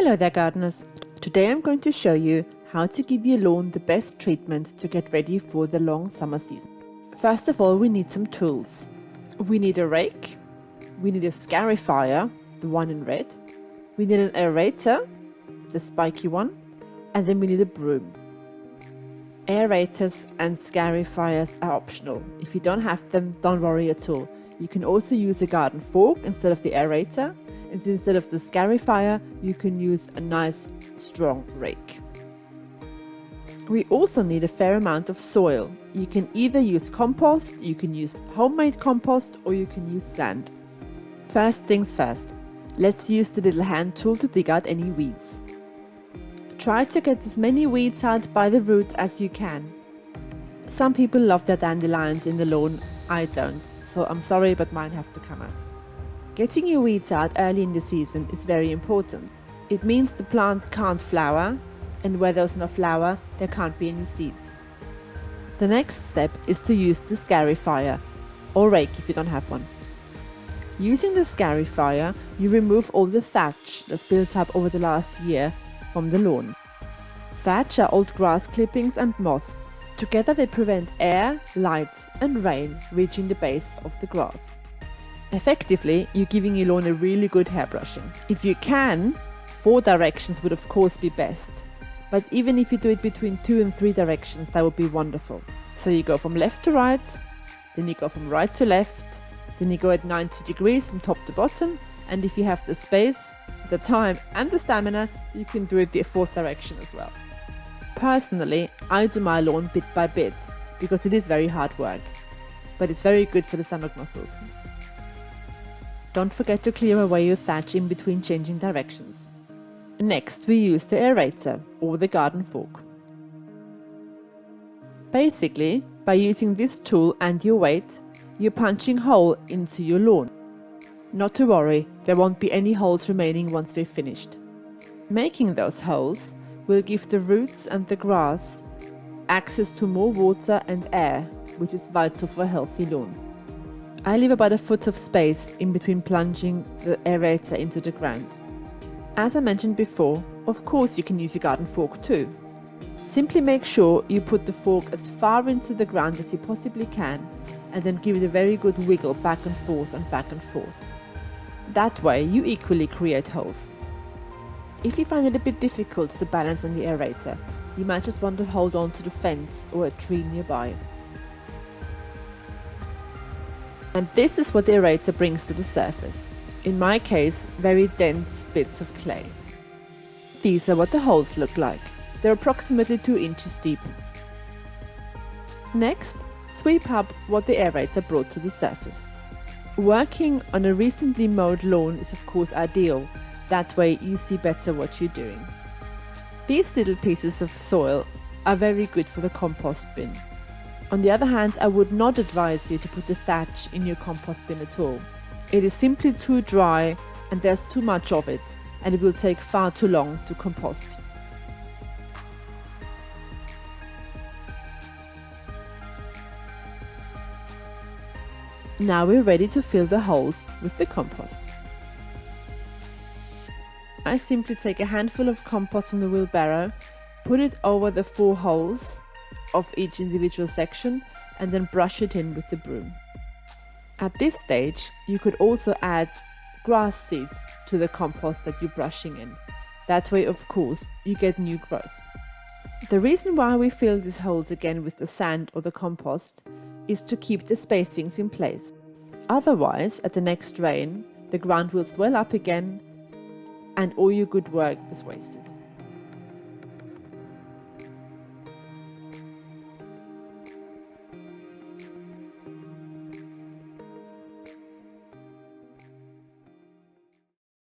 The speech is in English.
Hello there gardeners! Today I'm going to show you how to give your lawn the best treatment to get ready for the long summer season. First of all, we need some tools. We need a rake, we need a scarifier, the one in red, we need an aerator, the spiky one, and then we need a broom. Aerators and scarifiers are optional. If you don't have them, don't worry at all. You can also use a garden fork instead of the aerator, and instead of the scarifier, you can use a nice strong rake. We also need a fair amount of soil. You can either use compost, you can use homemade compost, or you can use sand. First things first, let's use the little hand tool to dig out any weeds. Try to get as many weeds out by the root as you can. Some people love their dandelions in the lawn, I don't, so I'm sorry, but mine have to come out. Getting your weeds out early in the season is very important. It means the plant can't flower, and where there's no flower, there can't be any seeds. The next step is to use the scarifier, or rake if you don't have one. Using the scarifier, you remove all the thatch that built up over the last year from the lawn. Thatch are old grass clippings and moss. Together they prevent air, light and rain reaching the base of the grass. Effectively, you're giving your lawn a really good hairbrushing. If you can, 4 directions would of course be best. But even if you do it between 2 and 3 directions, that would be wonderful. So you go from left to right, then you go from right to left, then you go at 90 degrees from top to bottom, and if you have the space, the time and the stamina, you can do it the 4th direction as well. Personally, I do my lawn bit by bit, because it is very hard work, but it's very good for the stomach muscles. Don't forget to clear away your thatch in between changing directions. Next, we use the aerator or the garden fork. Basically, by using this tool and your weight, you're punching a hole into your lawn. Not to worry, there won't be any holes remaining once we're finished. Making those holes will give the roots and the grass access to more water and air, which is vital for a healthy lawn. I leave about a foot of space in between plunging the aerator into the ground. As I mentioned before, of course you can use your garden fork too. Simply make sure you put the fork as far into the ground as you possibly can, and then give it a very good wiggle back and forth and back and forth. That way you equally create holes. If you find it a bit difficult to balance on the aerator, you might just want to hold on to the fence or a tree nearby. And this is what the aerator brings to the surface. In my case, very dense bits of clay. These are what the holes look like. They're approximately 2 inches deep. Next, sweep up what the aerator brought to the surface. Working on a recently mowed lawn is of course ideal. That way you see better what you're doing. These little pieces of soil are very good for the compost bin. On the other hand, I would not advise you to put the thatch in your compost bin at all. It is simply too dry and there's too much of it, and it will take far too long to compost. Now we're ready to fill the holes with the compost. I simply take a handful of compost from the wheelbarrow, put it over the 4 holes of each individual section, and then brush it in with the broom. At this stage, you could also add grass seeds to the compost that you're brushing in. That way, of course, you get new growth. The reason why we fill these holes again with the sand or the compost is to keep the spacings in place. Otherwise, at the next rain, the ground will swell up again and all your good work is wasted.